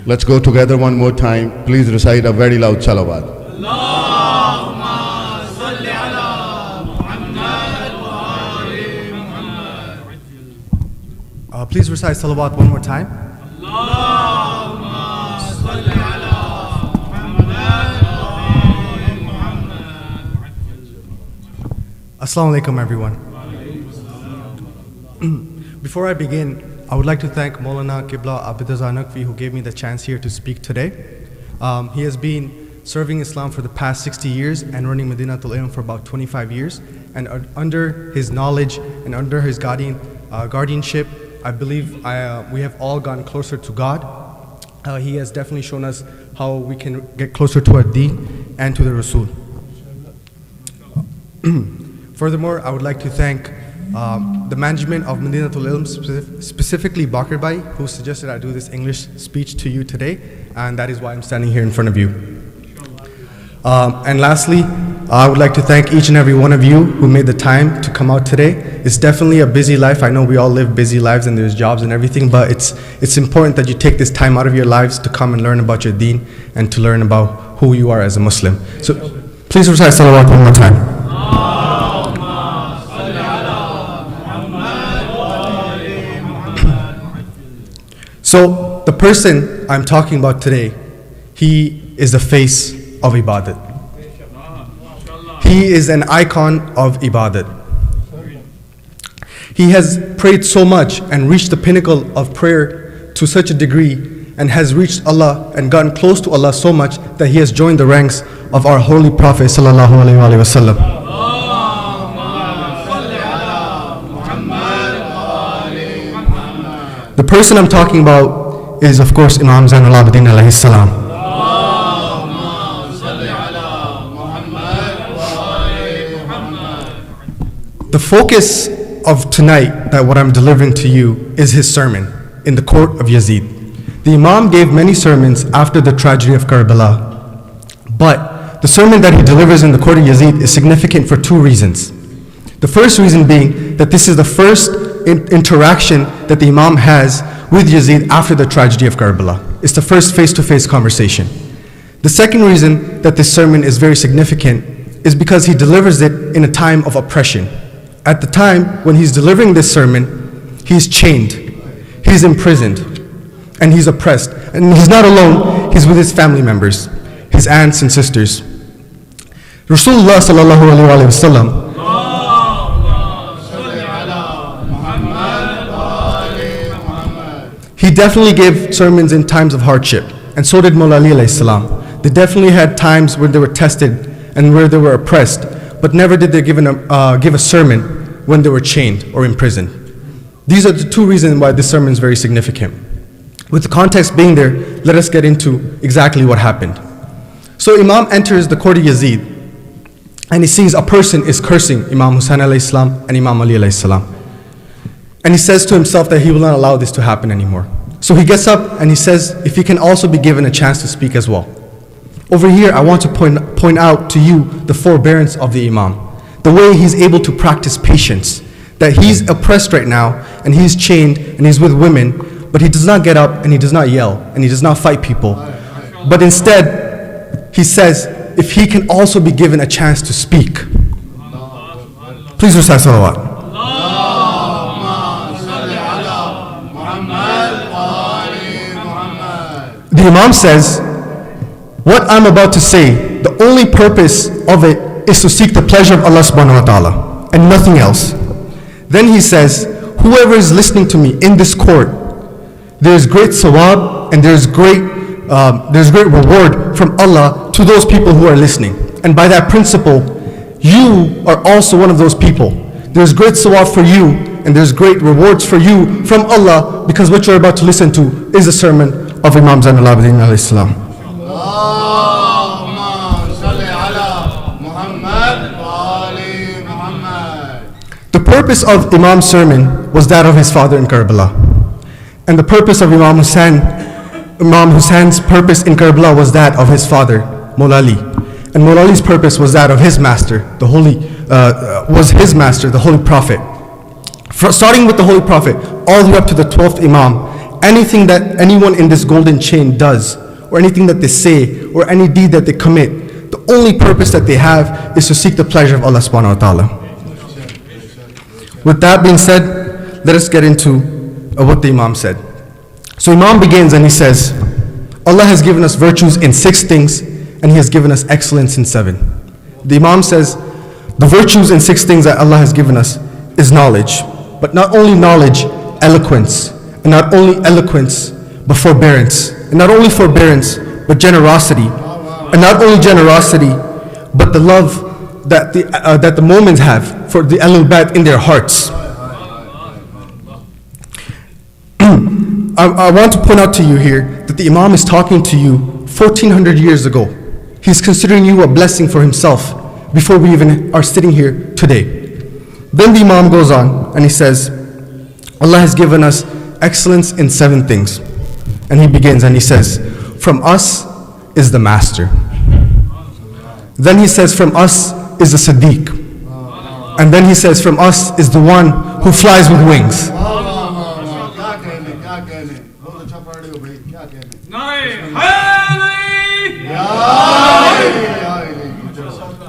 Let's go together one more time. Please recite a very loud salawat. Allahumma salli ala Muhammad wa ali Muhammad. Please recite salawat one more time. Allahumma salli ala Muhammad wa ali Muhammad. Assalamu alaikum, everyone. Before I begin, I would like to thank Maulana Qibla Abid Zanakvi, who gave me the chance here to speak today. He has been serving Islam for the past 60 years and running Madinatul Ilm for about 25 years. And under his knowledge and under his guardianship, I believe we have all gotten closer to God. He has definitely shown us how we can get closer to our deen and to the Rasul. Furthermore, I would like to thank the management of Madinatul Ilm, specifically Bakr Bhai, who suggested I do this English speech to you today, and that is why I'm standing here in front of you. And lastly, I would like to thank each and every one of you who made the time to come out today. It's definitely a busy life. I know we all live busy lives and there's jobs and everything, but it's important that you take this time out of your lives to come and learn about your deen and to learn about who you are as a Muslim. So please recite salawat one more time. So the person I'm talking about today, he is the face of ibadat. He is an icon of ibadat. He has prayed so much and reached the pinnacle of prayer to such a degree and has reached Allah and gotten close to Allah so much that he has joined the ranks of our holy Prophet sallallahu alaihi wasallam. The person I'm talking about is, of course, Imam Zain-ul-Abideen alayhi salam. The focus of tonight, that what I'm delivering to you, is his sermon in the court of Yazid. The Imam gave many sermons after the tragedy of Karbala, but the sermon that he delivers in the court of Yazid is significant for two reasons. The first reason being that this is the first interaction that the Imam has with Yazid after the tragedy of Karbala. It's the first face-to-face conversation. The second reason that this sermon is very significant is because he delivers it in a time of oppression. At the time when he's delivering this sermon, he's chained, he's imprisoned, and he's oppressed. And he's not alone, he's with his family members, his aunts and sisters. Rasulullah sallallahu alaihi wasallam, he definitely gave sermons in times of hardship, and so did Mawla Ali alayhi salam. They definitely had times where they were tested and where they were oppressed, but never did they give a sermon when they were chained or imprisoned. These are the two reasons why this sermon is very significant. With the context being there, let us get into exactly what happened. So Imam enters the court of Yazid, and he sees a person is cursing Imam Hussain alayhi salam and Imam Ali alayhi salam. And he says to himself that he will not allow this to happen anymore. So he gets up and he says if he can also be given a chance to speak as well. Over here, I want to point out to you the forbearance of the Imam. The way he's able to practice patience. That he's oppressed right now and he's chained and he's with women, but he does not get up and he does not yell and he does not fight people. But instead, he says if he can also be given a chance to speak. Please recite salawat. The Imam says, what I'm about to say, the only purpose of it is to seek the pleasure of Allah subhanahu wa ta'ala and nothing else. Then he says, whoever is listening to me in this court, there is great sawab and there is great reward from Allah to those people who are listening. And by that principle, you are also one of those people. There's great sawab for you and there's great rewards for you from Allah, because what you're about to listen to is a sermon of Imam Zain-ul-Abideen alayhi salam. The purpose of Imam's sermon was that of his father in Karbala. And the purpose of Imam Hussein's purpose in Karbala was that of his father, Mawla Ali. And Mawla Ali's purpose was that of his master, the Holy Prophet. Starting with the Holy Prophet, all the way up to the 12th Imam, anything that anyone in this golden chain does, or anything that they say, or any deed that they commit, the only purpose that they have is to seek the pleasure of Allah subhanahu wa ta'ala. With that being said, let us get into what the Imam said. So Imam begins and he says, Allah has given us virtues in 6 things, and He has given us excellence in 7. The Imam says, the virtues in 6 things that Allah has given us is knowledge. But not only knowledge, eloquence. And not only eloquence, but forbearance. And not only forbearance, but generosity. And not only generosity, but the love that the Mu'mins have for the Ahlul Bayt in their hearts. I want to point out to you here that the Imam is talking to you 1400 years ago. He's considering you a blessing for himself before we even are sitting here today. Then the Imam goes on and he says, Allah has given us excellence in 7 things. And he begins and he says, from us is the master. Then he says, from us is the Siddiq. And then he says, from us is the one who flies with wings.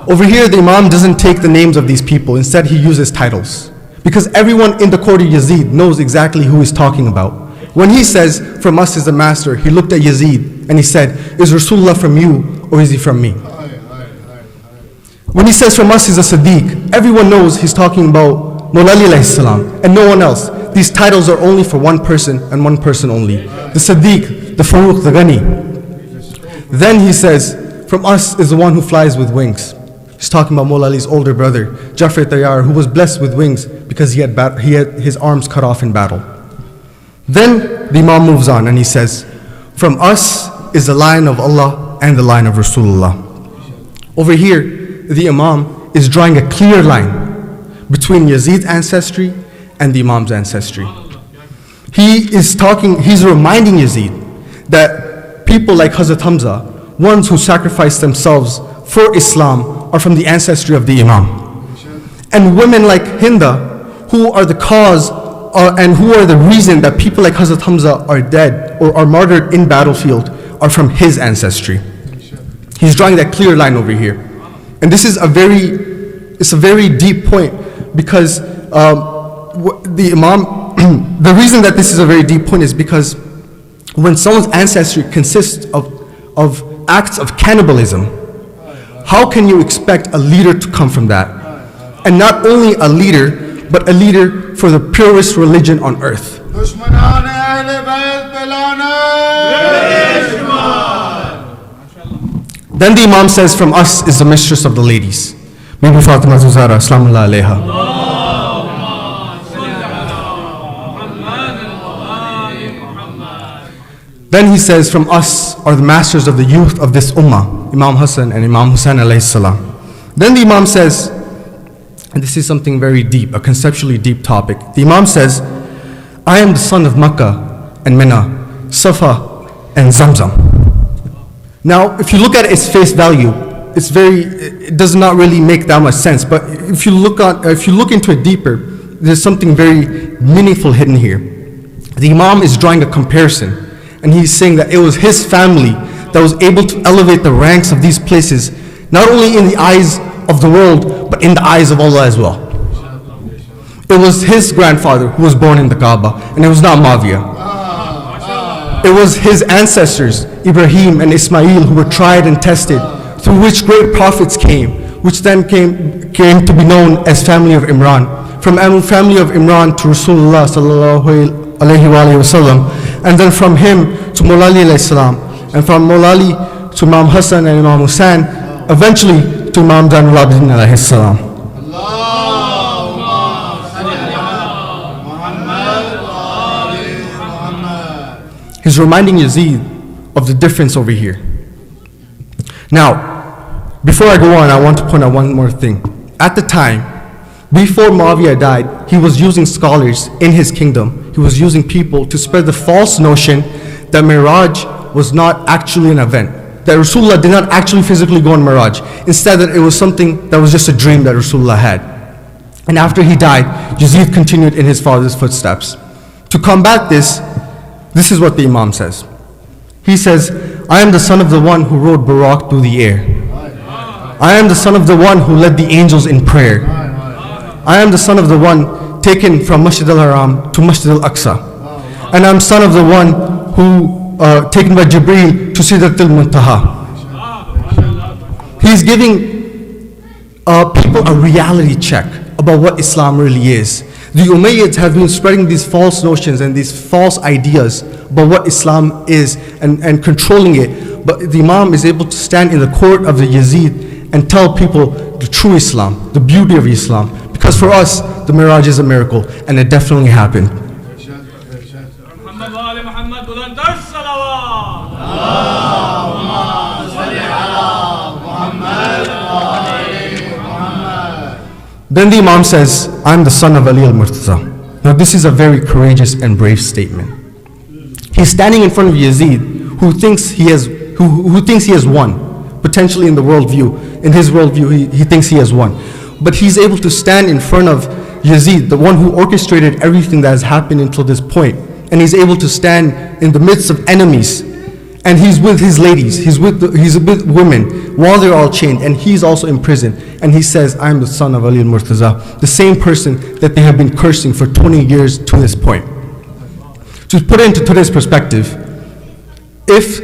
Over here, the Imam doesn't take the names of these people. Instead, he uses titles. Because everyone in the court of Yazid knows exactly who he's talking about. When he says, from us is the master, he looked at Yazid and he said, is Rasulullah from you or is he from me? When he says, from us is a Siddiq, everyone knows he's talking about Mawla Ali alayhi salam and no one else. These titles are only for one person and one person only. The Siddiq, the Faruq, the Ghani. Then he says, from us is the one who flies with wings. He's talking about Mawla Ali's older brother, Jafar Tayyar, who was blessed with wings because he had his arms cut off in battle. Then the Imam moves on and he says, from us is the line of Allah and the line of Rasulullah. Over here, the Imam is drawing a clear line between Yazid's ancestry and the Imam's ancestry. He's reminding Yazid that people like Hazrat Hamza, ones who sacrificed themselves for Islam, are from the ancestry of the Imam. And women like Hinda, who are the cause and who are the reason that people like Hazrat Hamza are dead or are martyred in battlefield, are from his ancestry. He's drawing that clear line over here. And this is a very deep point, because the Imam, the reason that this is a very deep point is because when someone's ancestry consists of acts of cannibalism, how can you expect a leader to come from that? And not only a leader, but a leader for the purest religion on earth. Then the Imam says, from us is the mistress of the ladies, Bibi Fatima Zuzara, Salaamullah alayha. Then he says, from us are the masters of the youth of this ummah, Imam Hassan and Imam Hussain alayhi salam. Then the Imam says, and this is something very deep, a conceptually deep topic. The Imam says, I am the son of Makkah and Mina, Safa and Zamzam. Now, if you look at its face value, it does not really make that much sense. But if you look into it deeper, there's something very meaningful hidden here. The Imam is drawing a comparison. And he's saying that it was his family that was able to elevate the ranks of these places, not only in the eyes of the world, but in the eyes of Allah as well. It was his grandfather who was born in the Kaaba, and it was not Muawiyah. It was his ancestors, Ibrahim and Ismail, who were tried and tested, through which great prophets came, which then came to be known as family of Imran. From family of Imran to Rasulullah sallallahu alayhi wa sallam, and then from him to Mawla Ali alayhi salam, and from Mawla Ali to Imam Hassan and Imam Hussain, eventually to Imam Zain-ul-Abideen alayhi salam. He's reminding Yazid of the difference over here. Now, before I go on, I want to point out one more thing. At the time, before Muawiyah died, he was using scholars in his kingdom. He was using people to spread the false notion that Miraj was not actually an event, that Rasulullah did not actually physically go on Miraj. Instead, that it was something that was just a dream that Rasulullah had. And after he died, Yazid continued in his father's footsteps. To combat this, This is what the Imam says. He says, I am the son of the one who rode Buraq through the air. I am the son of the one who led the angels in prayer. I am the son of the one taken from Masjid al-Haram to Masjid al-Aqsa. And I am son of the one who taken by Jibreel to Sidratul Muntaha. He's giving people a reality check about what Islam really is. The Umayyads have been spreading these false notions and these false ideas about what Islam is and controlling it. But the Imam is able to stand in the court of the Yazid and tell people the true Islam, the beauty of Islam. Because for us, the Miraj is a miracle, and it definitely happened. Then the Imam says, I'm the son of Ali al-Murtaza. Now this is a very courageous and brave statement. He's standing in front of Yazid, who thinks he has won. Potentially in the worldview, in his worldview, he thinks he has won. But he's able to stand in front of Yazid, the one who orchestrated everything that has happened until this point. And he's able to stand in the midst of enemies. And he's with his ladies, he's with women, while they're all chained, and he's also in prison. And he says, I'm the son of Ali al-Murtaza, the same person that they have been cursing for 20 years to this point. To put it into today's perspective, if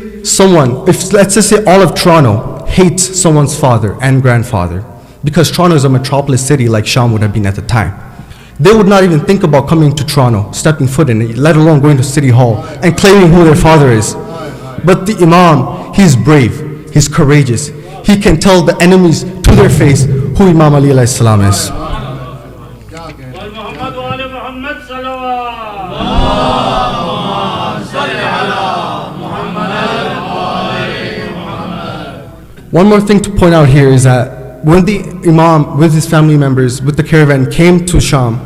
let's just say all of Toronto hates someone's father and grandfather, because Toronto is a metropolis city like Sham would have been at the time, they would not even think about coming to Toronto, stepping foot in it, let alone going to City Hall and claiming who their father is. But the Imam, he's brave, he's courageous. He can tell the enemies to their face who Imam Ali alayhi salam is. One more thing to point out here is that when the Imam with his family members, with the caravan came to Sham,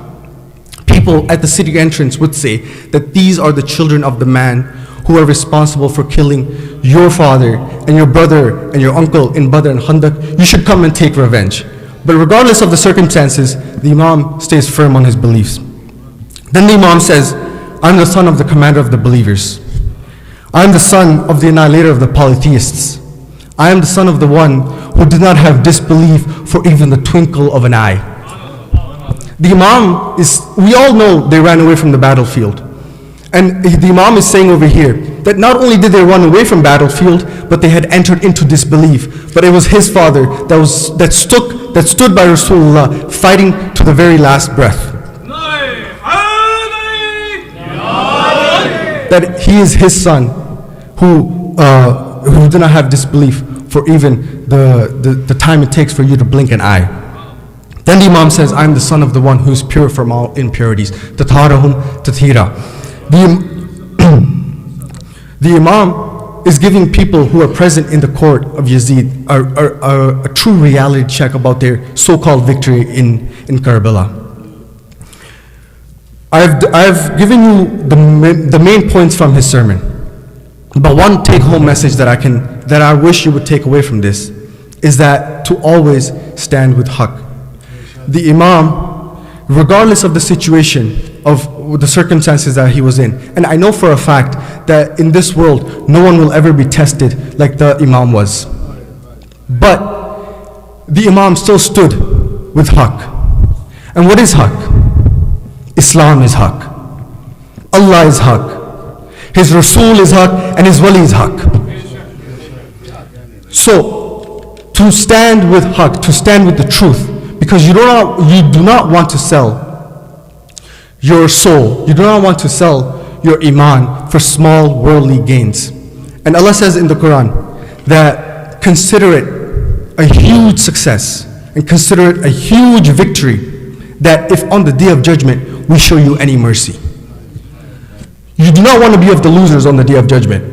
people at the city entrance would say that these are the children of the man who are responsible for killing your father and your brother and your uncle in Badr and Khandaq. You should come and take revenge. But regardless of the circumstances, the Imam stays firm on his beliefs. Then the Imam says, I'm the son of the commander of the believers. I am the son of the annihilator of the polytheists. I am the son of the one who did not have disbelief for even the twinkle of an eye. The Imam we all know they ran away from the battlefield. And the Imam is saying over here that not only did they run away from battlefield, but they had entered into disbelief. But it was his father that stood by Rasulullah, fighting to the very last breath. That he is his son who did not have disbelief for even the time it takes for you to blink an eye. Then the Imam says, I am the son of the one who is pure from all impurities. Tatharahum tathira. The Imam is giving people who are present in the court of Yazid a true reality check about their so-called victory in Karbala. I've given you the main points from his sermon, but one take-home message that I wish you would take away from this is that to always stand with haqq. The Imam, regardless of the situation, of the circumstances that he was in. And I know for a fact that in this world, no one will ever be tested like the Imam was. But the Imam still stood with haqq. And what is haqq? Islam is haqq. Allah is haqq. His Rasul is haqq, and his Wali is haqq. So, to stand with haqq, to stand with the truth, because you do not want to sell your soul. You do not want to sell your iman for small worldly gains. And Allah says in the Quran that consider it a huge success and consider it a huge victory that if on the day of judgment we show you any mercy. You do not want to be of the losers on the day of judgment.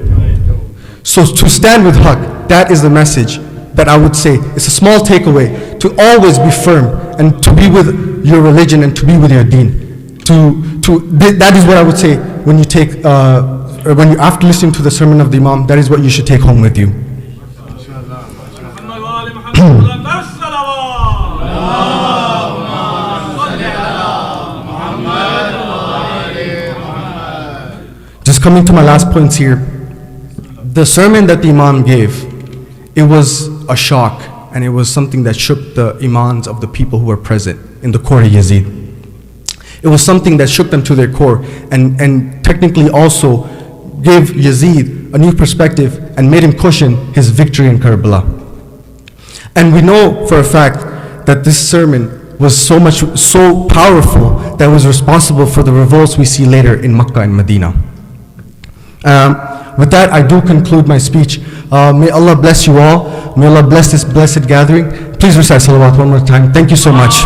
So to stand with haqq, that is the message that I would say it's a small takeaway to always be firm and to be with your religion and to be with your deen. That is what I would say when you after listening to the sermon of the Imam, that is what you should take home with you. just coming to my last points here. The sermon that the Imam gave, it was a shock, and it was something that shook the imams of the people who were present in the court of Yazid. It was something that shook them to their core, and technically also gave Yazid a new perspective and made him cushion his victory in Karbala. And we know for a fact that this sermon was so powerful that it was responsible for the revolts we see later in Makkah and Medina. With that, I do conclude my speech. May Allah bless you all. May Allah bless this blessed gathering. Please recite salawat one more time. Thank you so much.